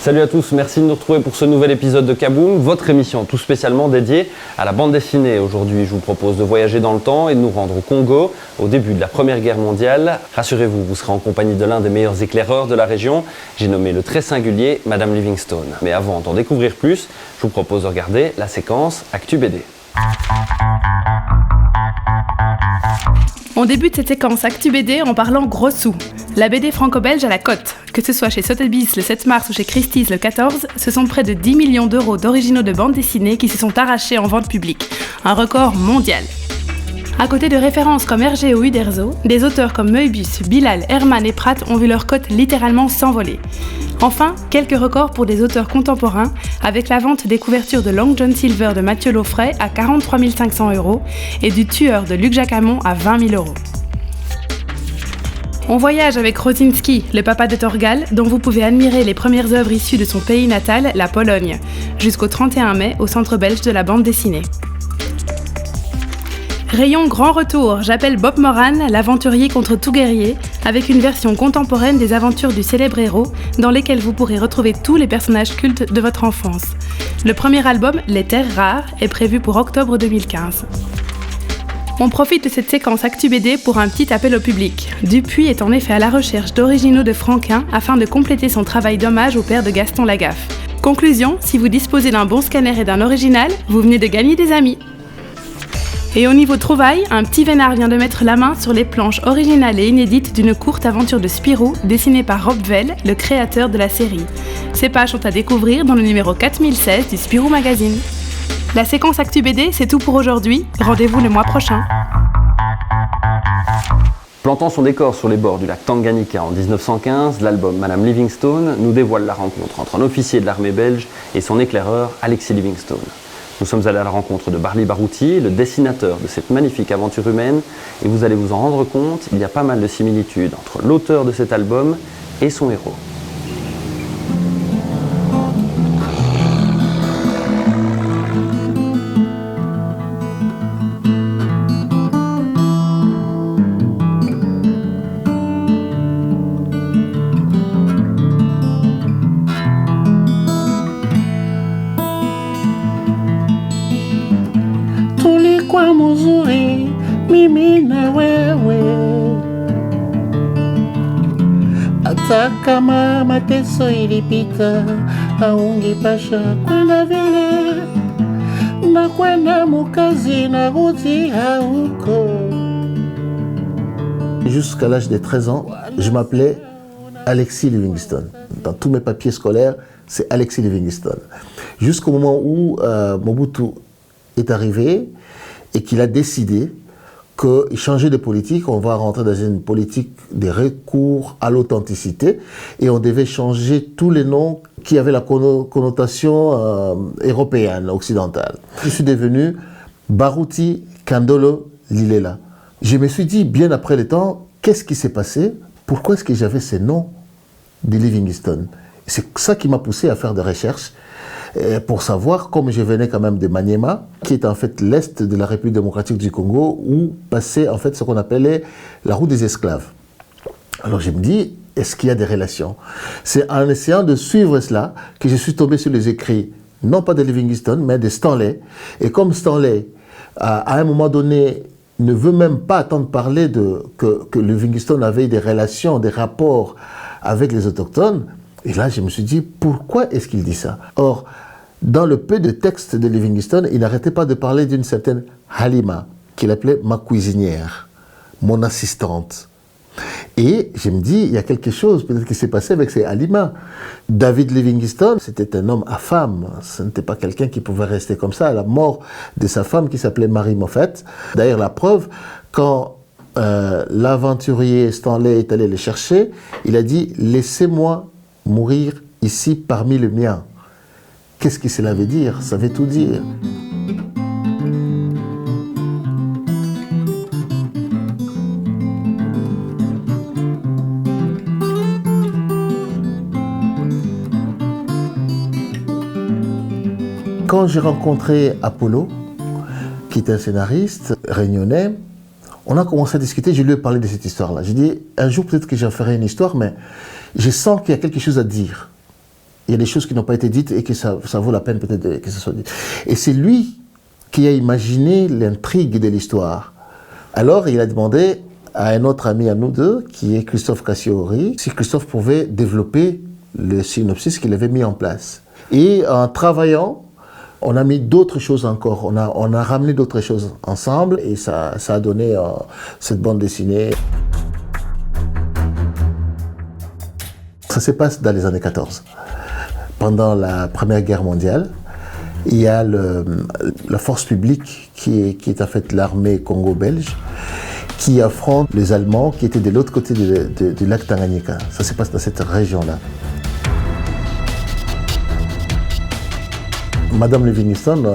Salut à tous, merci de nous retrouver pour ce nouvel épisode de Kaboom, votre émission tout spécialement dédiée à la bande dessinée. Aujourd'hui, je vous propose de voyager dans le temps et de nous rendre au Congo, au début de la Première Guerre mondiale. Rassurez-vous, vous serez en compagnie de l'un des meilleurs éclaireurs de la région. J'ai nommé le très singulier Madame Livingstone. Mais avant d'en découvrir plus, je vous propose de regarder la séquence Actu BD. On débute cette séquence Actu BD en parlant gros sous. La BD franco-belge à la cote. Que ce soit chez Sotheby's le 7 mars ou chez Christie's le 14, ce sont près de 10 millions d'euros d'originaux de bande dessinée qui se sont arrachés en vente publique. Un record mondial. À côté de références comme Hergé ou Uderzo, des auteurs comme Moebius, Bilal, Herman et Pratt ont vu leur cote littéralement s'envoler. Enfin, quelques records pour des auteurs contemporains, avec la vente des couvertures de Long John Silver de Mathieu Laufray à 43 500 € et du Tueur de Luc Jacamon à 20 000 €. On voyage avec Rosinski, le papa de Torgal, dont vous pouvez admirer les premières œuvres issues de son pays natal, la Pologne, jusqu'au 31 mai au Centre belge de la bande dessinée. Rayon grand retour, j'appelle Bob Moran, l'aventurier contre tout guerrier, avec une version contemporaine des aventures du célèbre héros, dans lesquelles vous pourrez retrouver tous les personnages cultes de votre enfance. Le premier album, Les Terres Rares, est prévu pour octobre 2015. On profite de cette séquence Actu BD pour un petit appel au public. Dupuis est en effet à la recherche d'originaux de Franquin afin de compléter son travail d'hommage au père de Gaston Lagaffe. Conclusion, si vous disposez d'un bon scanner et d'un original, vous venez de gagner des amis. Et au niveau trouvailles, un petit vénard vient de mettre la main sur les planches originales et inédites d'une courte aventure de Spirou, dessinée par Rob Vell, le créateur de la série. Ces pages sont à découvrir dans le numéro 4016 du Spirou Magazine. La séquence Actu BD, c'est tout pour aujourd'hui. Rendez-vous le mois prochain. Plantant son décor sur les bords du lac Tanganyika en 1915, l'album Madame Livingstone nous dévoile la rencontre entre un officier de l'armée belge et son éclaireur Alexis Livingstone. Nous sommes allés à la rencontre de Barli Barouti, le dessinateur de cette magnifique aventure humaine, et vous allez vous en rendre compte, il y a pas mal de similitudes entre l'auteur de cet album et son héros. Kwa muzuri mimi na wewe, hata kama mateso ilipita, haungipasha kwenda vile, na kwenda mukazi na rudi hauko. Jusqu'à l'âge de 13 ans, je m'appelais Alexis Livingstone. Dans tous mes papiers scolaires, c'est Alexis Livingstone. Jusqu'au moment où Mobutu est arrivé et qu'il a décidé qu'il changeait de politique, on va rentrer dans une politique de recours à l'authenticité et on devait changer tous les noms qui avaient la connotation européenne, occidentale. Je suis devenu Barouti Kandolo Lilela. Je me suis dit, bien après le temps, qu'est-ce qui s'est passé? Pourquoi est-ce que j'avais ces noms de Livingstone? C'est ça qui m'a poussé à faire des recherches pour savoir, comme je venais quand même de Maniema, qui est en fait l'est de la République démocratique du Congo, où passait en fait ce qu'on appelait la route des esclaves. Alors je me dis, est-ce qu'il y a des relations? C'est en essayant de suivre cela que je suis tombé sur les écrits, non pas de Livingstone, mais de Stanley. Et comme Stanley, à un moment donné, ne veut même pas attendre parler que Livingstone avait des relations, des rapports avec les autochtones, et là, je me suis dit, pourquoi est-ce qu'il dit ça? Or, dans le peu de textes de Livingstone, il n'arrêtait pas de parler d'une certaine Halima, qu'il appelait ma cuisinière, mon assistante. Et je me dis, il y a quelque chose peut-être qui s'est passé avec ces Halima. David Livingstone, c'était un homme à femme. Ce n'était pas quelqu'un qui pouvait rester comme ça à la mort de sa femme qui s'appelait Marie Moffett. D'ailleurs, la preuve, quand l'aventurier Stanley est allé le chercher, il a dit « Laissez-moi mourir ici parmi les miens ». Qu'est-ce que cela veut dire? Ça veut tout dire. Quand j'ai rencontré Apollo, qui est un scénariste réunionnais, on a commencé à discuter, je lui ai parlé de cette histoire-là. J'ai dit, un jour peut-être que j'en ferai une histoire, mais je sens qu'il y a quelque chose à dire. il y a des choses qui n'ont pas été dites et que ça vaut la peine peut-être que ça soit dit. Et c'est lui qui a imaginé l'intrigue de l'histoire. Alors il a demandé à un autre ami à nous deux, qui est Christophe Cassiori, si Christophe pouvait développer le synopsis qu'il avait mis en place. Et en travaillant, on a mis d'autres choses encore, on a ramené d'autres choses ensemble et ça a donné cette bande dessinée. Ça se passe dans les années 14. Pendant la Première Guerre mondiale, il y a la force publique qui est en fait l'armée congo-belge qui affronte les Allemands qui étaient de l'autre côté du lac Tanganyika. Ça se passe dans cette région-là. Madame Livingstone,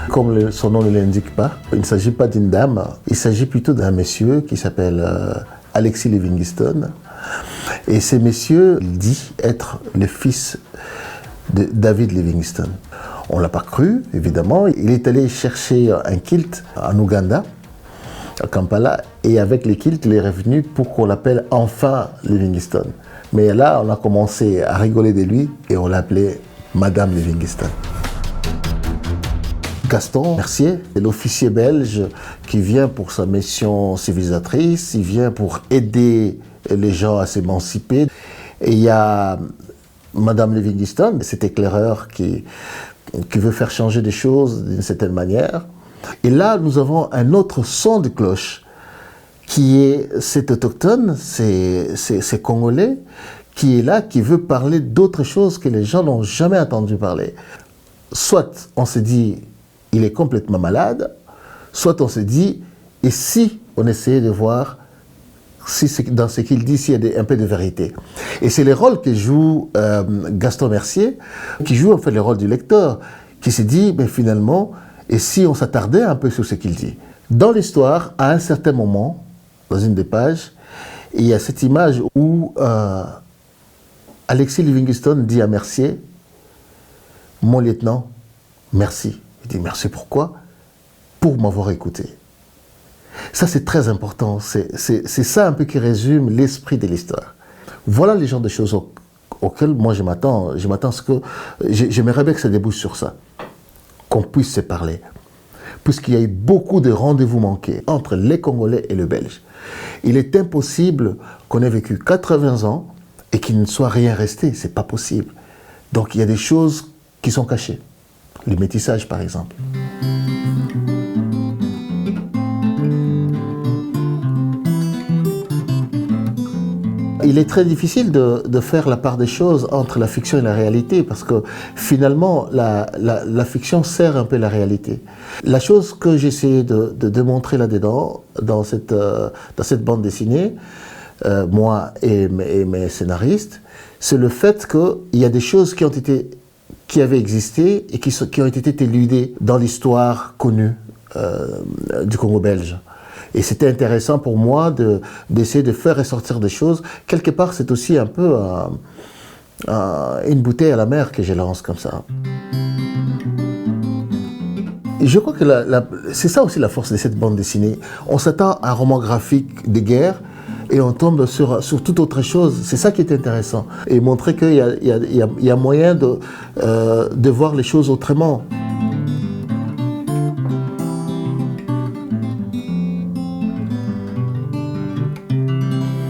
comme son nom ne l'indique pas, il ne s'agit pas d'une dame, il s'agit plutôt d'un monsieur qui s'appelle Alexis Livingstone. Et ce monsieur dit être le fils de David Livingstone. On ne l'a pas cru, évidemment. Il est allé chercher un kilt en Ouganda, à Kampala, et avec les kilts, il est revenu pour qu'on l'appelle enfin Livingstone. Mais là, on a commencé à rigoler de lui et on l'appelait Madame Livingstone. Gaston Mercier, c'est l'officier belge qui vient pour sa mission civilisatrice, il vient pour aider les gens à s'émanciper. Et il y a Madame Livingstone, cet éclaireur qui veut faire changer des choses d'une certaine manière. Et là, nous avons un autre son de cloche qui est cet autochtone, c'est Congolais, qui est là, qui veut parler d'autre chose que les gens n'ont jamais entendu parler. Soit on se dit, il est complètement malade, soit on se dit, et si on essayait de voir si dans ce qu'il dit, s'il y a un peu de vérité. Et c'est le rôle que joue Gaston Mercier, qui joue en fait le rôle du lecteur, qui se dit, mais finalement, et si on s'attardait un peu sur ce qu'il dit. Dans l'histoire, à un certain moment, dans une des pages, il y a cette image où Alexis Livingstone dit à Mercier, « Mon lieutenant, merci. » Il dit « Merci pourquoi ? Pour m'avoir écouté. » Ça, c'est très important. C'est ça un peu qui résume l'esprit de l'histoire. Voilà les genres de choses auxquelles moi je m'attends. J'aimerais bien que ça débouche sur ça. Qu'on puisse se parler. Puisqu'il y a eu beaucoup de rendez-vous manqués entre les Congolais et le Belge. Il est impossible qu'on ait vécu 80 ans et qu'il ne soit rien resté. C'est pas possible. Donc il y a des choses qui sont cachées. Le métissage, par exemple. Il est très difficile de faire la part des choses entre la fiction et la réalité parce que finalement, la fiction sert un peu la réalité. La chose que j'ai essayé de démontrer là-dedans, dans cette bande dessinée, moi et mes scénaristes, c'est le fait qu'il y a des choses qui avaient existé et qui ont été éludées dans l'histoire connue du Congo belge. Et c'était intéressant pour moi d'essayer de faire ressortir des choses. Quelque part, c'est aussi un peu une bouteille à la mer que je lance comme ça. Et je crois que c'est ça aussi la force de cette bande dessinée. On s'attend à un roman graphique de guerre et on tombe sur toute autre chose. C'est ça qui est intéressant. Et montrer qu'il y a moyen de voir les choses autrement.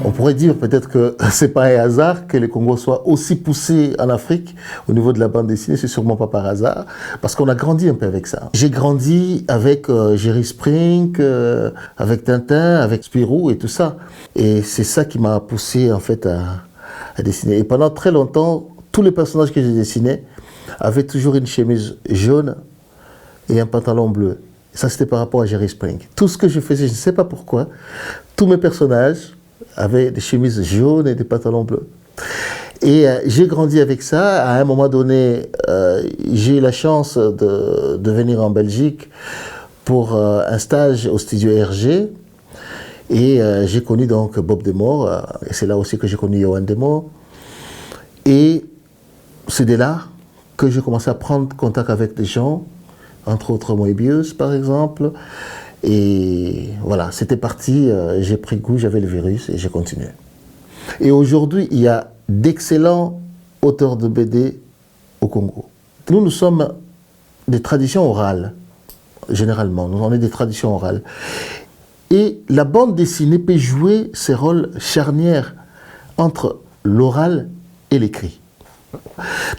On pourrait dire peut-être que c'est pas un hasard que le Congo soit aussi poussé en Afrique au niveau de la bande dessinée, c'est sûrement pas par hasard, parce qu'on a grandi un peu avec ça. J'ai grandi avec Jerry Spring, avec Tintin, avec Spirou et tout ça. Et c'est ça qui m'a poussé en fait à dessiner. Et pendant très longtemps, tous les personnages que j'ai dessinés avaient toujours une chemise jaune et un pantalon bleu. Ça, c'était par rapport à Jerry Spring. Tout ce que je faisais, je ne sais pas pourquoi, tous mes personnages avaient des chemises jaunes et des pantalons bleus. Et j'ai grandi avec ça. À un moment donné, j'ai eu la chance de venir en Belgique pour un stage au studio Hergé. Et j'ai connu donc Bob Demore. Et c'est là aussi que j'ai connu Johan Demore. Et c'est de là que j'ai commencé à prendre contact avec des gens, entre autres Moebius par exemple. Et voilà, c'était parti, j'ai pris goût, j'avais le virus et j'ai continué. Et aujourd'hui, il y a d'excellents auteurs de BD au Congo. Nous sommes des traditions orales, généralement. Nous avons des traditions orales. Et la bande dessinée peut jouer ces rôles charnières entre l'oral et l'écrit.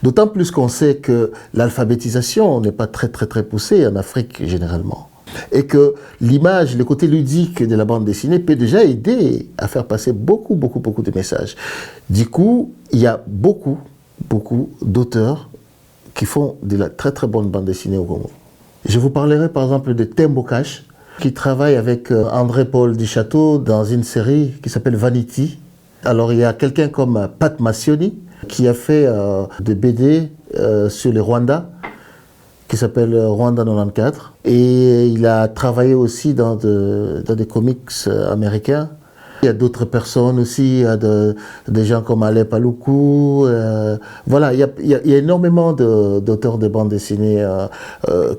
D'autant plus qu'on sait que l'alphabétisation n'est pas très poussée en Afrique généralement. Et que l'image, le côté ludique de la bande dessinée peut déjà aider à faire passer beaucoup de messages. Du coup, il y a beaucoup d'auteurs qui font de la très bonne bande dessinée au Congo. Je vous parlerai par exemple de Tembo Cash, qui travaille avec André-Paul Duchâteau dans une série qui s'appelle Vanity. Alors il y a quelqu'un comme Pat Massioni qui a fait des BD sur le Rwanda, qui s'appelle Rwanda 94. Et il a travaillé aussi dans des comics américains. Il y a d'autres personnes aussi, il y a des gens comme Ale Paluku. Voilà, il y a énormément d'auteurs de bandes dessinées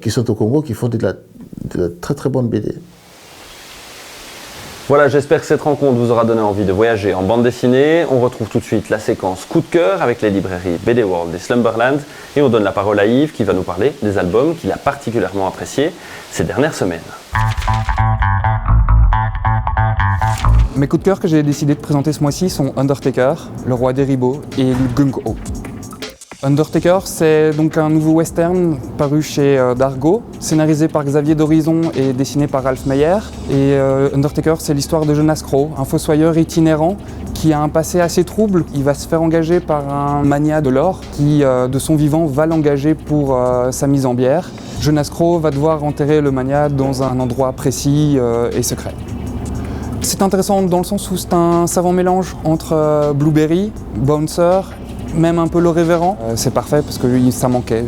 qui sont au Congo, qui font de la très bonne BD. Voilà, j'espère que cette rencontre vous aura donné envie de voyager en bande dessinée. On retrouve tout de suite la séquence coup de cœur avec les librairies BD World et Slumberland. Et on donne la parole à Yves qui va nous parler des albums qu'il a particulièrement appréciés ces dernières semaines. Mes coups de cœur que j'ai décidé de présenter ce mois-ci sont Undertaker, Le Roi des Ribauds et Gung-Ho. Undertaker, c'est donc un nouveau western paru chez Dargaud, scénarisé par Xavier d'Horizon et dessiné par Ralph Meyer. Et Undertaker, c'est l'histoire de Jonas Crow, un fossoyeur itinérant qui a un passé assez trouble. Il va se faire engager par un magnat de l'or qui, de son vivant, va l'engager pour sa mise en bière. Jonas Crow va devoir enterrer le magnat dans un endroit précis et secret. C'est intéressant dans le sens où c'est un savant mélange entre Blueberry, Bouncer, même un peu Le Révérend. C'est parfait parce que ça manquait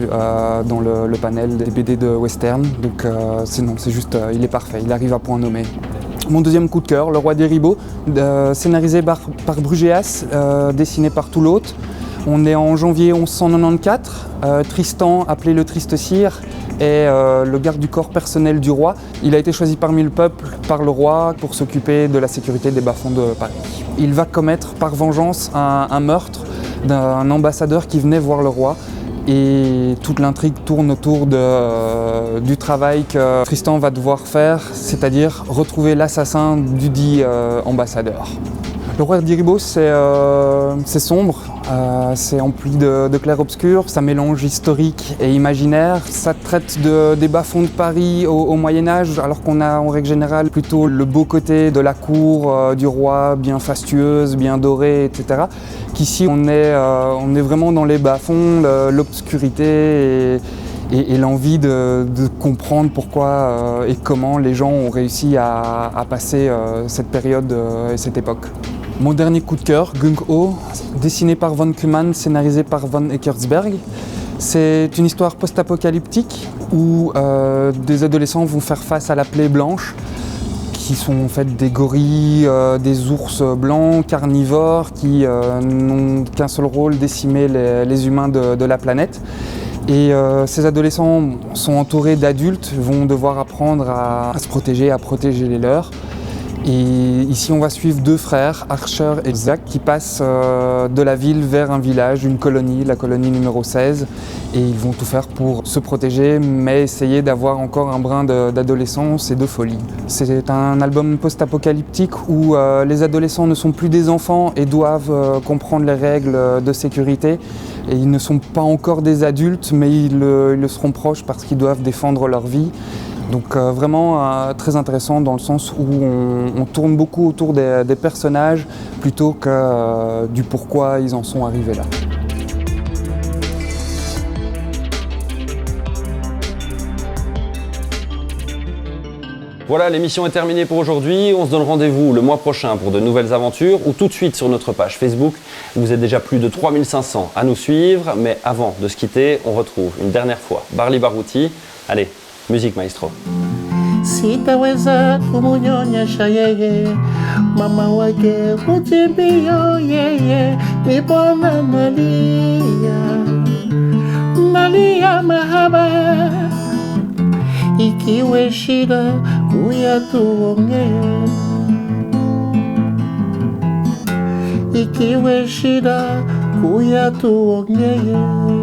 dans le panel des BD de western. Donc c'est juste, il est parfait, il arrive à point nommé. Mon deuxième coup de cœur, Le Roi des Ribauds, scénarisé par Brugéas, dessiné par Toulotte. On est en janvier 1194. Tristan, appelé le Triste Sire, est le garde du corps personnel du roi. Il a été choisi parmi le peuple par le roi pour s'occuper de la sécurité des bas-fonds de Paris. Il va commettre par vengeance un meurtre d'un ambassadeur qui venait voir le roi. Et toute l'intrigue tourne autour du travail que Tristan va devoir faire, c'est-à-dire retrouver l'assassin du dit ambassadeur. Le Roi des Ribauds, c'est sombre, c'est empli de clair-obscur, ça mélange historique et imaginaire, ça traite des bas-fonds de Paris au Moyen-Âge, alors qu'on a en règle générale plutôt le beau côté de la cour du roi, bien fastueuse, bien dorée, etc. Qu'ici, on est vraiment dans les bas-fonds, l'obscurité et l'envie de comprendre pourquoi et comment les gens ont réussi à passer cette période et cette époque. Mon dernier coup de cœur, Gung-Ho, dessiné par Von Kuman, scénarisé par Von Eckersberg. C'est une histoire post-apocalyptique où des adolescents vont faire face à la plaie blanche, qui sont en fait des gorilles, des ours blancs, carnivores, qui n'ont qu'un seul rôle, décimer les humains de la planète. Et ces adolescents sont entourés d'adultes, vont devoir apprendre à se protéger, à protéger les leurs. Et ici, on va suivre deux frères, Archer et Zach, qui passent de la ville vers un village, une colonie, la colonie numéro 16. Et ils vont tout faire pour se protéger, mais essayer d'avoir encore un brin d'adolescence et de folie. C'est un album post-apocalyptique où les adolescents ne sont plus des enfants et doivent comprendre les règles de sécurité. Et ils ne sont pas encore des adultes, mais ils le seront proches parce qu'ils doivent défendre leur vie. Donc vraiment très intéressant dans le sens où on tourne beaucoup autour des personnages plutôt que du pourquoi ils en sont arrivés là. Voilà, l'émission est terminée pour aujourd'hui. On se donne rendez-vous le mois prochain pour de nouvelles aventures ou tout de suite sur notre page Facebook. Vous êtes déjà plus de 3500 à nous suivre, mais avant de se quitter, on retrouve une dernière fois Barli Barouti. Allez, musique maestro. Sitaweza kumunyonyesha yeye, mama wake kuchimbio yeye, nipona nalia mahaba, ikiwe shida kuya tuongee, ikiwe shida kuya tuongee.